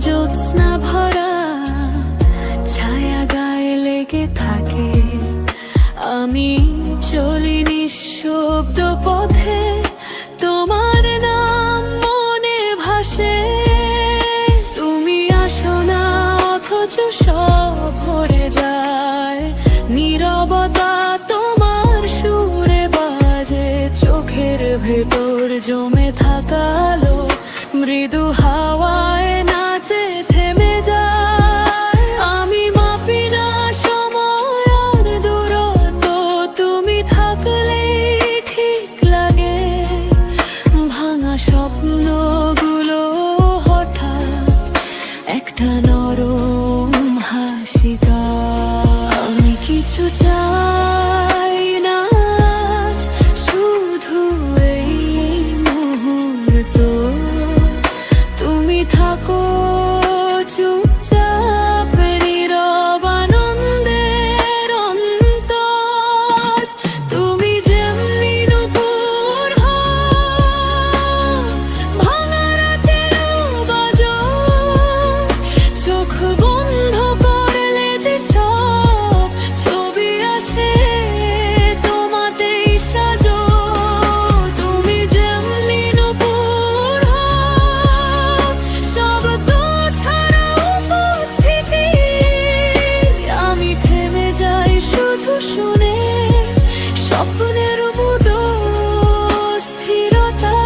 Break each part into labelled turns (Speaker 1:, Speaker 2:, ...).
Speaker 1: জ্যোৎস্না ভরা ছায়া গায়ে লেগে থাকে। আমি চলি নিঃশব্দ পথে, তোমার নাম মনে ভাসে। তুমি আসো না অথচ সব ভরে যায়, নীরবতা তোমার সুরে বাজে। চোখের ভেতর জমে থাকা আলো মৃদু হাওয়ায় নাচে থেমে যায়। আমি মাপি না সময় আর দূরত্ব, তুমি থাকলেই ঠিক লাগে। ভাঙা স্বপ্নগুলো হঠাৎ একটা নরম হাসি গায়। আমি কিছু চাই না আজ, শুধু এই মুহূর্ত। তুমি থাকো চুপচাপ নীরব আনন্দের অন্তর। তুমি যেমনি নূপুর হও, ভাঙা রাতেরও বাজো। চোখ বন্ধ করলে যে সব ছবি আসে, তোমাতেই সাজো। তুমি যেমনি নূপুর হও, শব্দ ছাড়া উপস্থিতি। আমি থেমে যাই শুধু শুনে স্বপ্নের বুদো স্থিরতা।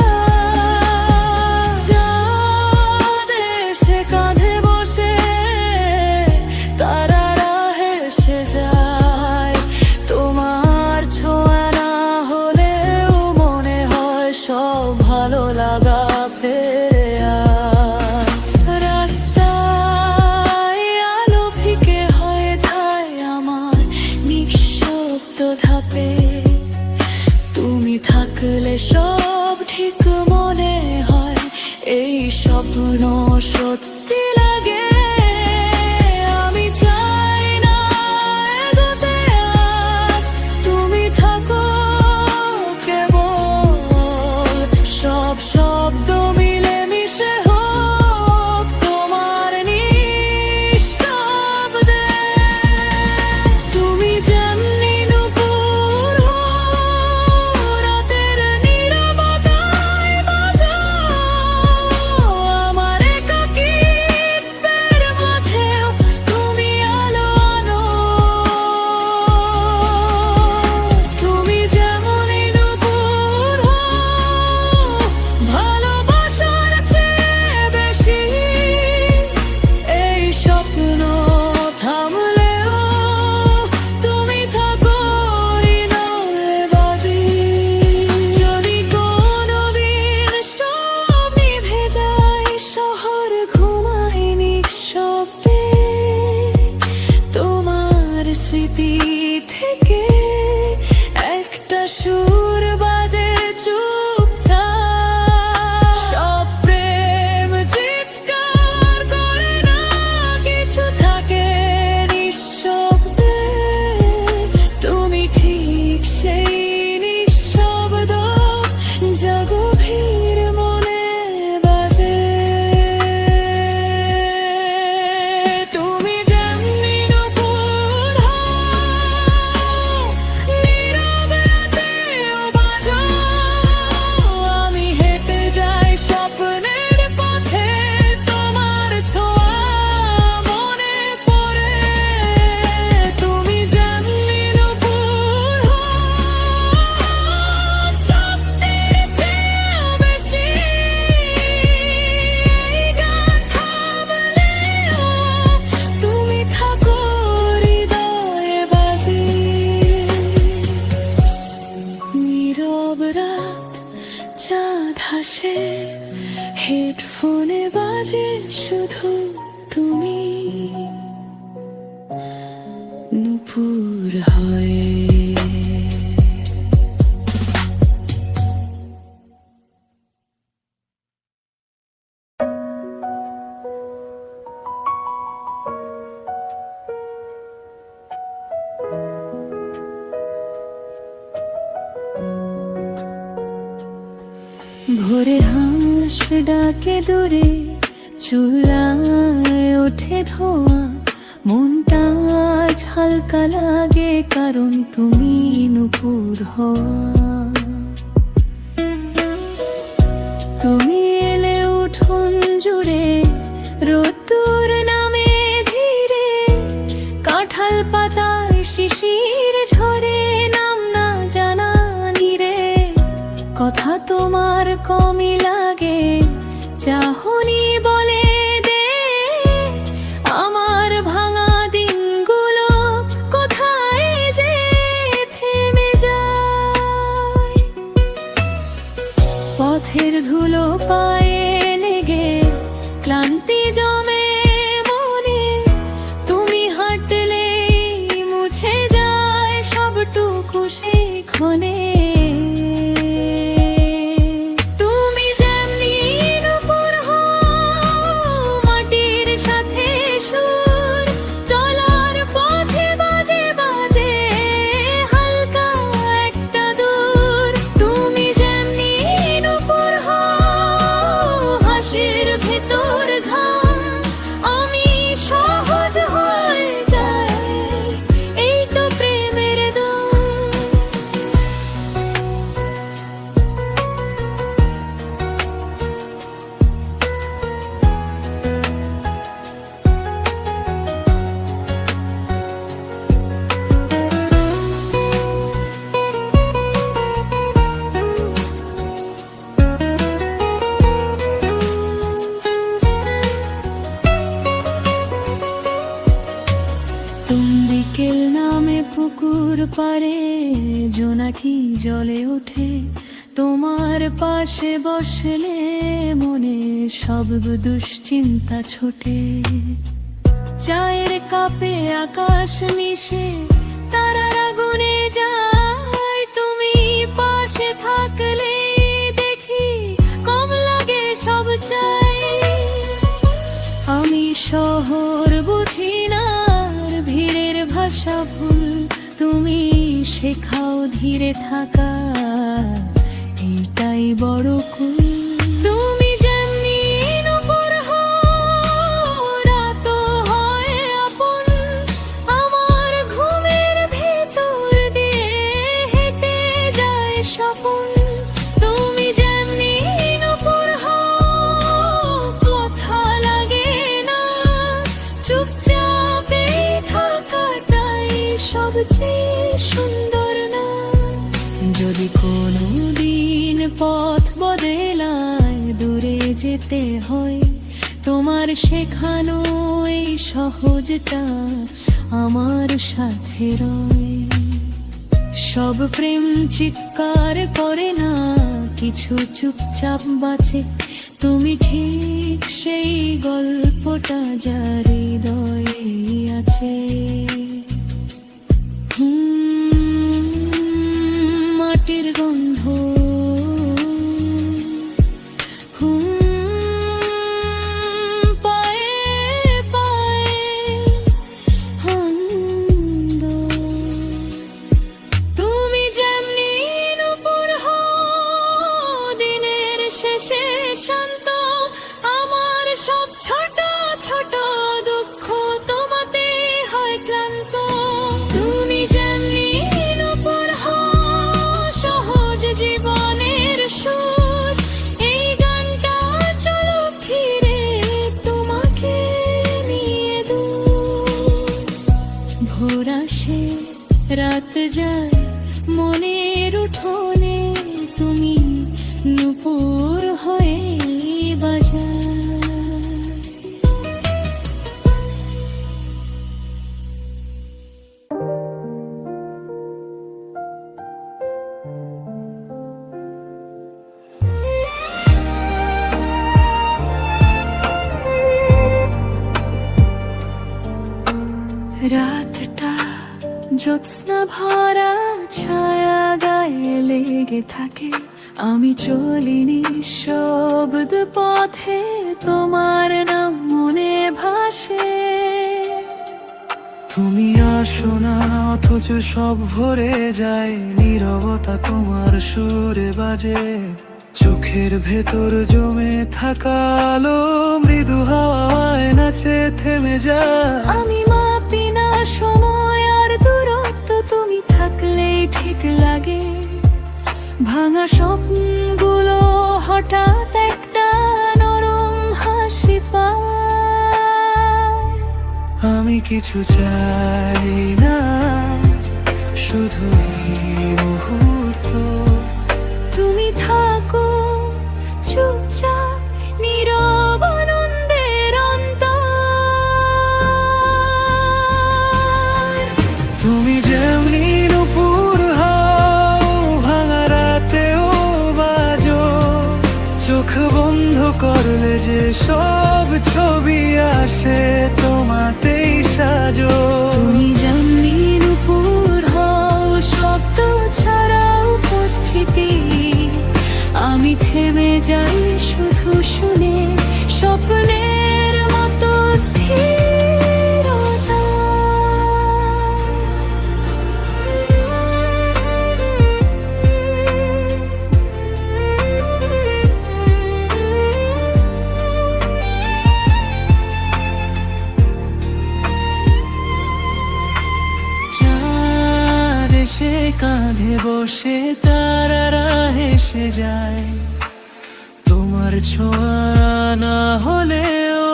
Speaker 1: চাঁদ এসে কাঁধে বসে, তারারা হেসে যায়। তোমার ছোঁয়া না হলেও মনে হয় সব ভালো লাগা ফেরে আজ। রাস্তায় আলো ফিকে হয়ে যায় আমার নিঃশব্দ ধাপে। তুমি থাকলে সব ঠিক মনে হয়, এই স্বপ্ন সত্যি লাগে। আমি চাই না এগোতে আজ, তুমি থাকো কেবল। সব শব্দ মিলে মিশে হোক তোমার নিঃশব্দে। তুমি যেমনি নূপুর হও, রাতের নীরবতায় বাজো। আমার একাকিত্বের মাঝেও তুমি আলো আনো। তুমি যেমনি নূপুর হও, ভালোবাসার চেয়ে বেশি। এই স্বপ্ন থামলেও তুমি থাকো হৃদয়ে বাজি। যদি কোনোদিন সব নিভে যায়, শহর ঘুমায় নিঃশব্দে, তোমার স্মৃতি থেকে একটা সুর বাজে চুপচাপ। সব প্রেম চিৎকার করে না, কিছু থাকে নিঃশব্দে। তুমি ঠিক সেই নিঃশব্দ, যা গভীর মনে বাজে। তুমি যেমনি নূপুর হও, নীরব রাতেও বাজো। আমি হেঁটে যাই স্বপ্নের পথে, তোমার ছোঁয়া মনে পড়ে। তুমি যেমনি নূপুর হও, শব্দের চেয়েও বেশি। এই গান থামলেও তুমি থাকো হৃদয়ে বাজি। নীরব রাত, চাঁদ হাসে, হেডফোনে বাজে শুধু তুমি নূপুর হয়ে। ভোরের হাঁস ডাকে দূরে, চুলায় ওঠে ধোঁয়া, মনটা আজ হালকা লাগে, কারণ তুমি নুপুর হওয়া। তুমি এলে উঠোন জুড়ে, রোদ্দুর নামে ধীরে, কাঁঠাল পাতায় শিশির ঝরে, নাম না জানা নীরে। কথা তোমার কমই লাগে, চাহনি বলে দে আমার ভাঙা দিনগুলো কোথায় যে থেমে যায়। পথের ধুলো পায়ে লেগে ক্লান্তি জমে মনে, তুমি হাঁটলেই মুছে যায় সবটুকু সেই ক্ষণে। বিকেল নামে পুকুর পারে জোনাকি জলে ওঠে, তোমার পাশে বসলে মনে সব দুশ্চিন্তা ছোটে। চায়ের কাপে আকাশ মিশে তারার আগুনে যায়, তুমি পাশে থাকলে দেখি কম লাগে সব চাই। আমি শহর বুঝি না, ভিড়ের ভাষা ভুল, তুমি শেখাও ধীরে থাকা, এইটাই বড় কুল। তুমি যেমনি নুপুর হও, রাতও হয় আপন, আমার ঘুমের ভেতর দিয়ে হেঁটে যায় স্বপন। তুমি যেমনি নুপুর হও, কথা লাগে না, চুপচাপ সবচেয়ে সুন্দর না। যদি কোনো দিন পথ বদলায়, দূরে যেতে হয়, তোমার শেখানো এই সহজটা আমার সাথে রয়। সব প্রেম চিৎকার করে না, কিছু চুপচাপ বাঁচে, তুমি ঠিক সেই গল্পটা যার হৃদয়ে আছে। মাটির গন্ধ, পায়ে পায়ে হন্দ। তুমি যেমনি নুপুর হও, দিনের শেষে শান্ত, আমার সব ছোট ছোট দুঃখ তোমাতে হয় ক্লান্ত। তুমি যেমনি নুপুর হও, সহজ জীবনের সুর, এই গানটা চলুক ধীরে তোমাকে নিয়ে দূর। ভোর আসে রাত যায় মনের উঠোনে, তুমি নুপুর হয়ে বাজায়। রাতটা জ্যোৎস্না ভরা ছায়া গায়ে লেগে থাকে, আমি চলি নিঃশব্দ পথে, তোমার নাম মনে ভাসে।
Speaker 2: তুমি আসো না অথচ সব ভরে যায়, নীরবতা তোমার সুরে বাজে, চোখে চোখের ভেতর জমে থাকা আলো মৃদু হাওয়ায় নাচে থেমে যায়।
Speaker 1: আমি মাপি না সময় আর দূরত্ব, তুমি থাকলেই ঠিক লাগে। ভাঙা স্বপ্নগুলো হঠাৎ একটা নরম হাসি পায়।
Speaker 2: আমি কিছু চাই না, শুধু এই মুহূর্ত।
Speaker 1: তুমি থাকো চুপচাপ নীরব আনন্দের অন্তর।
Speaker 2: তুমি যেমনি নুপুর হও, ভাঙা রাতেও বাজো। চোখ বন্ধ করলে যে সব ছবি আসে, তোমাতেই সাজো।
Speaker 1: তুমি যেমনি নুপুর হও, শব্দ ছাড়া উপস্থিতি। আমি থেমে যাই শুধু শুনে, স্বপ্নের মতো স্থিরতা।
Speaker 2: চাঁদ এসে কাঁধে বসে তারারা হেসে যায়। তোমার ছোঁয়া না হলেও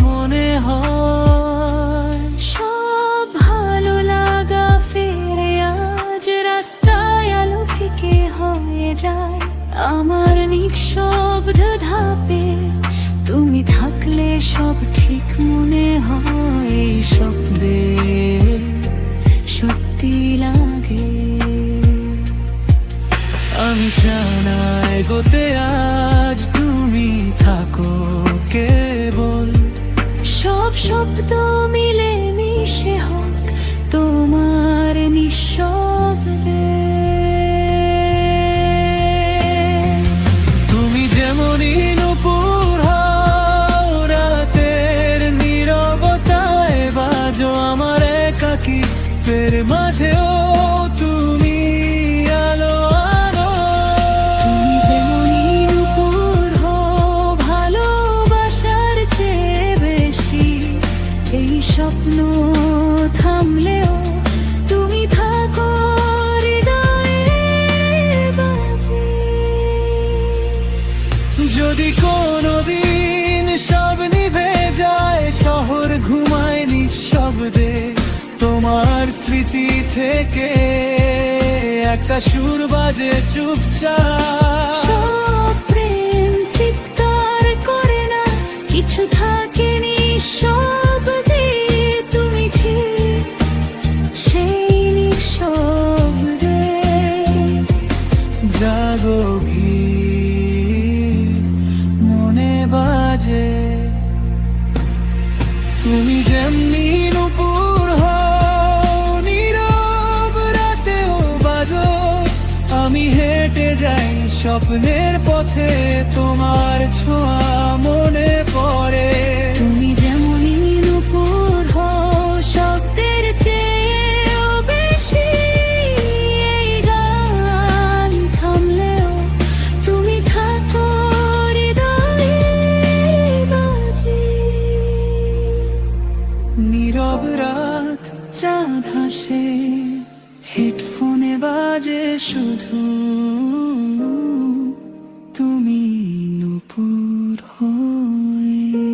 Speaker 2: মনে হয়
Speaker 1: সব ভালো লাগা ফিরে আজ রাস্তায় আলো ফিকে হয়ে যায়। আমার নিঃশব্দ ধাপে তুমি থাকলে সব ঠিক মনে হয়। এই শব্দে সত্যি লাগে।
Speaker 2: আমি জানাই গোতে আজ তুমি থাকো কেবল।
Speaker 1: সব শব্দ মিলে মিশে হোক তোমার নিঃশব্দে।
Speaker 2: তুমি যেমনই নুপুর হও, রাতের নীরবতায় বাজো। আমার একাকিত্বের মাঝেও তুমি আলো আনো।
Speaker 1: তুমি যেমনই নুপুর হও, ভালোবাসার চেয়ে বেশি। এই স্বপ্ন থামলেও তুমি থাকো হৃদয়ে বাজে।
Speaker 2: যদি কোনোদিন সব নিভে যায়, শহর ঘুমায় নিঃশব্দে, তোমার স্মৃতি থেকে একটা সুর বাজে চুপচাপ।
Speaker 1: সব প্রেম চিৎকার করে না, কিছু থাকে নিঃশব্দে। তুমি ঠিক সেই নিঃশব্দে।
Speaker 2: জাগো গীত মনে বাজে। তুমি যেমনি নুপুর হও, নীরব রাতেও বাজো। আমি হেঁটে যাই স্বপ্নের পথে, তোমার ছোঁয়া মনে পড়ে।
Speaker 1: তুমি যেমনই নুপুর হও, শব্দের চেয়েও বেশি। এই গান থামলেও তুমি থাকো হৃদয়ে বাজে।
Speaker 2: নীরব রাত,
Speaker 1: চাঁদ হাসে, হেডফোনে বাজে শুধু তুমি নুপুর হয়ে।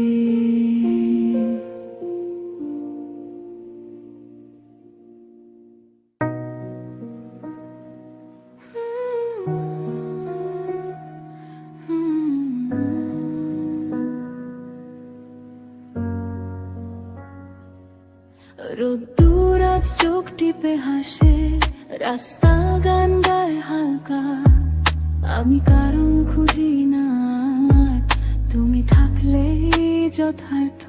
Speaker 1: রোদ্দুর আজ চোখ টিপে হাসে, রাস্তা গান গায় হালকা। আমি কারণ খুঁজি না, তুমি থাকলেই যথার্থ।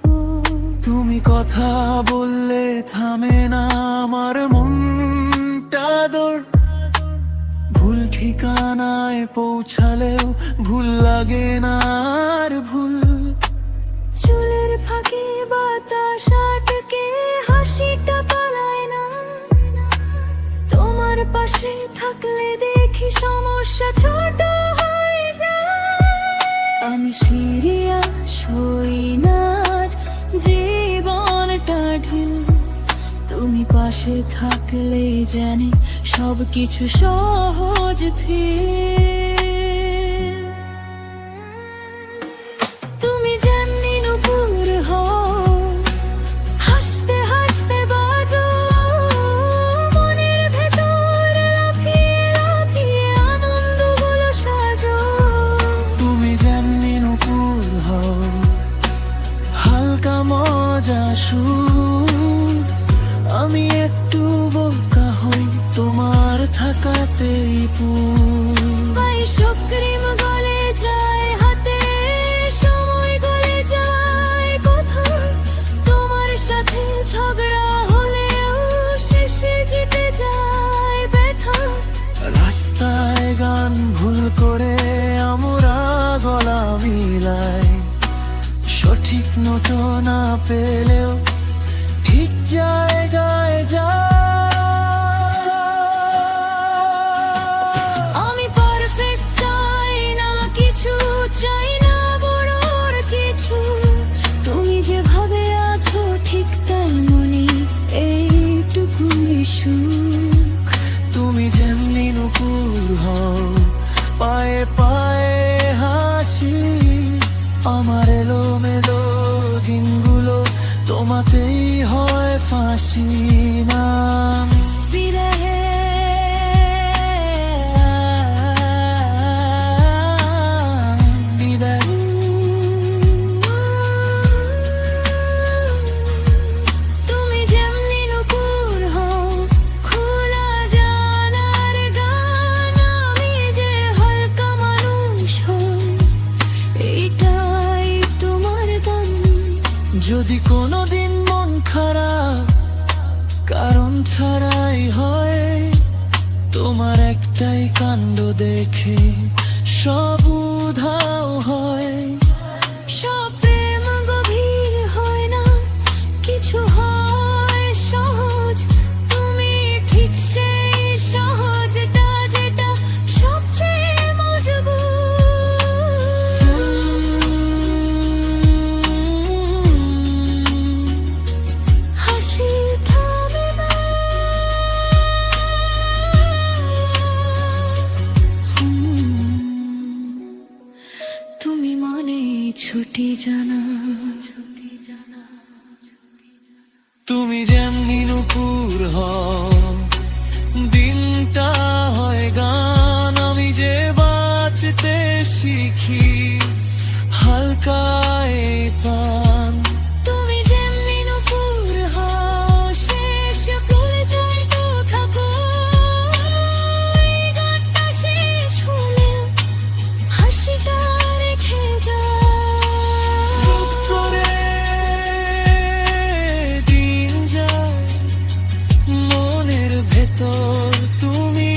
Speaker 2: তুমি কথা বললে থামে না আমার মনটা দৌড়। ভুল ঠিকানায় পৌঁছালেও ভুল লাগে না আর ভুল।
Speaker 1: চুলের ফাঁকে বাতাস আটকে হাসিটা পালায় না। তোমার পাশে থাকলে দেখি সমস্যা ছোট হয়ে যায়। আমি সিরিয়াস হই না আজ, জীবনটা ঢিল। তুমি পাশে থাকলে জানি সব কিছু সহজ ফিল। তুমি জানি নুপুর হও, হাসতে হাসতে বাজো, মনের ভেতর লাফিয়ে লাফিয়ে আনন্দগুলো সাজো।
Speaker 2: তুমি যেমনি নুপুর হও, হালকা মজা সুর, আমি একটু বোকা হই তোমার থাকাতেই পুর।
Speaker 1: আইসক্রিম গলে যায় হাতে, সময় গলে যায় কোথায়, তোমার সাথে ঝগড়া হলেও শেষে জিতে যায় ব্যথা।
Speaker 2: রাস্তায় গান ভুল করে আমরা গলা মিলাই, সঠিক নোট না পেলেও ঠিক জায়গায় যা।
Speaker 1: আমি পারফেক্ট চাই না কিছু, চাই না বড়র কিছু। তুমি যেভাবে আছো ঠিক তেমনি এইটুকুই সুখ।
Speaker 2: তুমি যেমনি নুপুর হও, পায়ে পায়ে হাসি, আমার এলোমেলো দিনগুলো তোমাতেই হয় ফাঁসি। নাম
Speaker 1: বিরহে
Speaker 2: বিদায়।
Speaker 1: তুমি যেমনি নুপুর হও, খোলা জানার গান, আমি যে হালকা মানুষ হই, এইটাই তোমার গান।
Speaker 2: যদি কোনোদিন মন খারাপ কারণ ছাড়াই হয়, তোমার একটাই কাণ্ড দেখে সব উধাও হয়।
Speaker 1: সব প্রেম গভীর হয় না, কিছু হয় সহজ। তুমি ঠিক সেই সহজটা যেটা সবচেয়ে মজবুত। হাসি থামে না, তুমি মানে ছুটি জানা।
Speaker 2: তুমি যেমনি নুপুর হও, দিনটা হয় গান, আমি যে বাঁচতে শিখি হালকা এই প্রাণ।
Speaker 1: তুমি যেমনি নুপুর হও, শেষ করে যায় তো থাকো, এই গানটা শেষ হলে হাসিটা রেখে যায়।
Speaker 2: রোদ করে দিন যায় মনের ভেতর, তুমি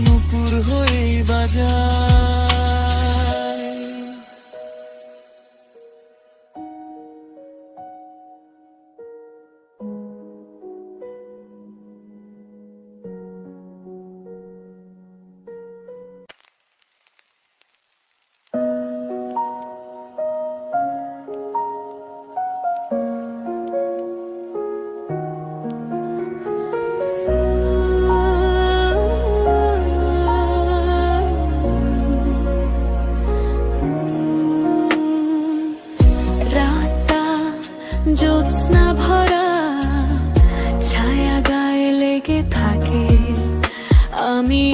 Speaker 2: নুপুর হয়ে বাজায়।
Speaker 1: রাতটা জ্যোৎস্না ভরা, ছায়া গায়ে লেগে থাকে। আমি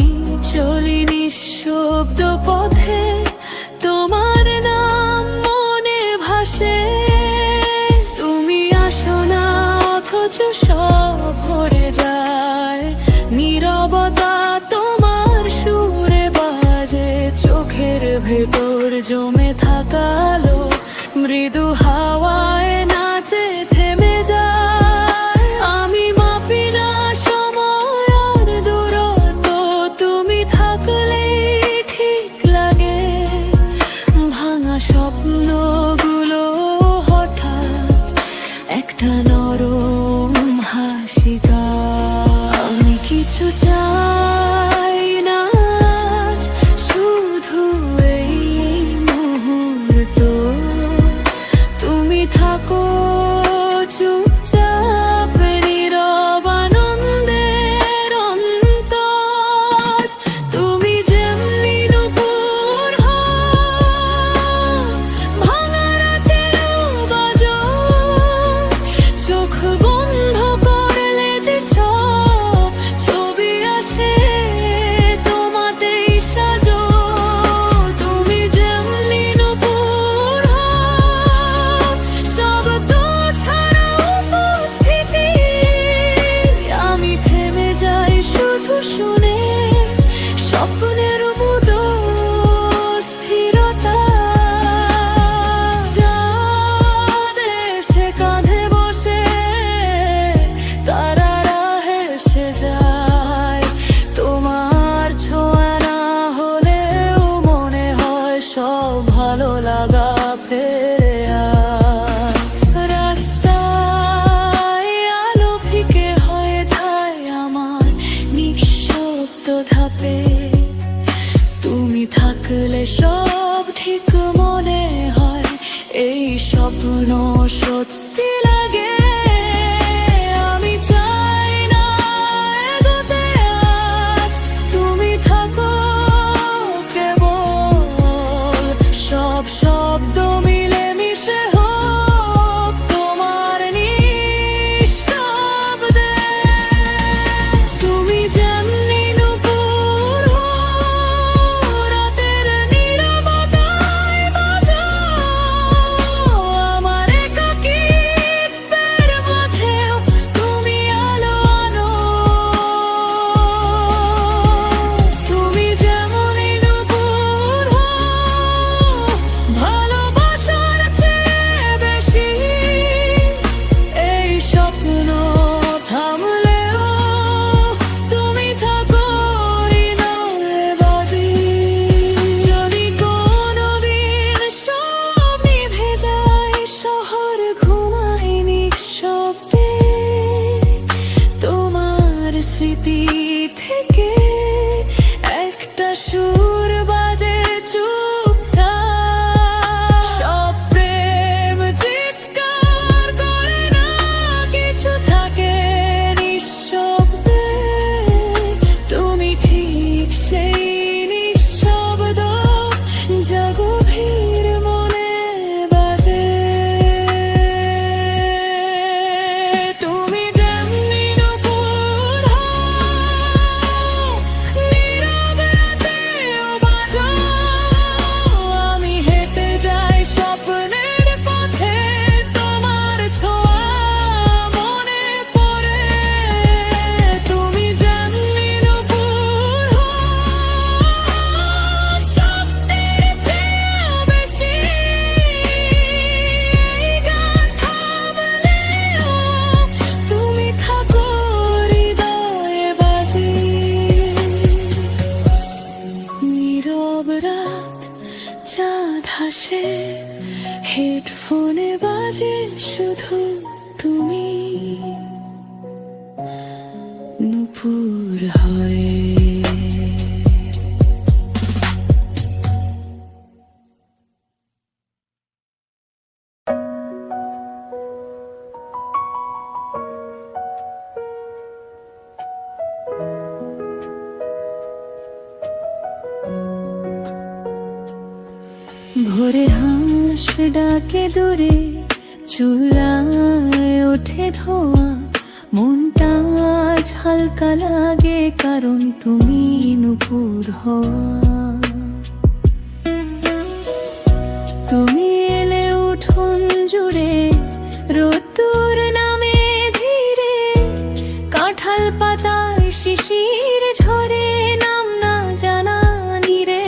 Speaker 1: চলি নিঃশব্দ পথে, তোমার নাম মনে ভাসে। তুমি আসো না অথচ সব ভরে যায়, নীরবতা তোমার সুরে বাজে। চোখের ভেতর জমে থাকালো মৃদু হাওয়ায় নাচে থেমে যায়। আমি মাপি না সময় আর দূরত্ব, তুমি থাকলেই ঠিক লাগে। ভাঙা স্বপ্নগুলো হঠাৎ একটা নরম হাসি গায়। আমি কিছু চাই না আজ, শুধু এই দেখলে সব ঠিক মনে হয়, এই স্বপ্ন সত্যি লাগে। আমি চাই না এগোতে আজ, তুমি থাকো কেবল। সব শব্দ মিলে মিশে হোক তোমার নিঃশব্দে। তুমি যেমনি নুপুর হও, রাতের নীরবতায় বাজাও। আমার একাকিত্বের মাঝেও তুমি আলো আনো। তুমি যেমনি নুপুর হও, ভালোবাসার চেয়ে বেশি। এই স্বপ্ন থামলেও তুমি থাকো হৃদয়ে বাজি। যদি কোনোদিন সব নিভে যায়, শহর ঘুমায় নিঃশব্দে, তোমার স্মৃতি থেকে একটা সুর বাজে চুপচাপ। সব প্রেম চিৎকার করে না, কিছু থাকে নিঃশব্দে। তুমি ঠিক সেই নিঃশব্দ, যা গভীর মনে বাজে। তুমি যেমনি নুপুর হও, নীরব রাতেও বাজাও। আমি হেঁটে যাই স্বপ্নের পথে, তোমার ছোঁয়া মনে পড়ে। তুমি যেমনি নুপুর হও, শব্দের চেয়েও বেশি। গান থামলেও তুমি থাকো হৃদয়ে বাজি। নীরব রাত, চাঁদ হাসে, হেডফোনে বাজে শুধু তুমি। নুপুর হয়ে ভোরে হাঁস ডাকে দূরে, চুলায় ওঠে ধোঁয়া। মনটা আজ হালকা লাগে, কারণ তুমি নুপুর হওয়া। তুমি এলে উঠোন জুড়ে, রোদ্দুর নামে ধীরে। কাঁঠাল পাতায় শিশির ঝরে, নাম না জানা নীরে।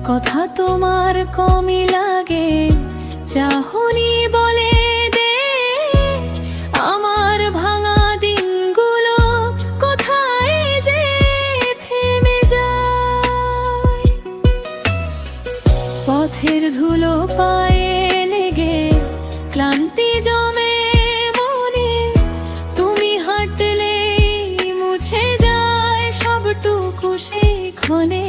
Speaker 1: কথা তোমার কমই লাগে, চাহনি বলে দে। আমার ভাঙা দিনগুলো কোথায় যে থেমে যায়। পথের ধুলো পায়ে লেগে ক্লান্তি জমে মনে। তুমি হাঁটলেই মুছে যায় সবটুকু সেই ক্ষণে।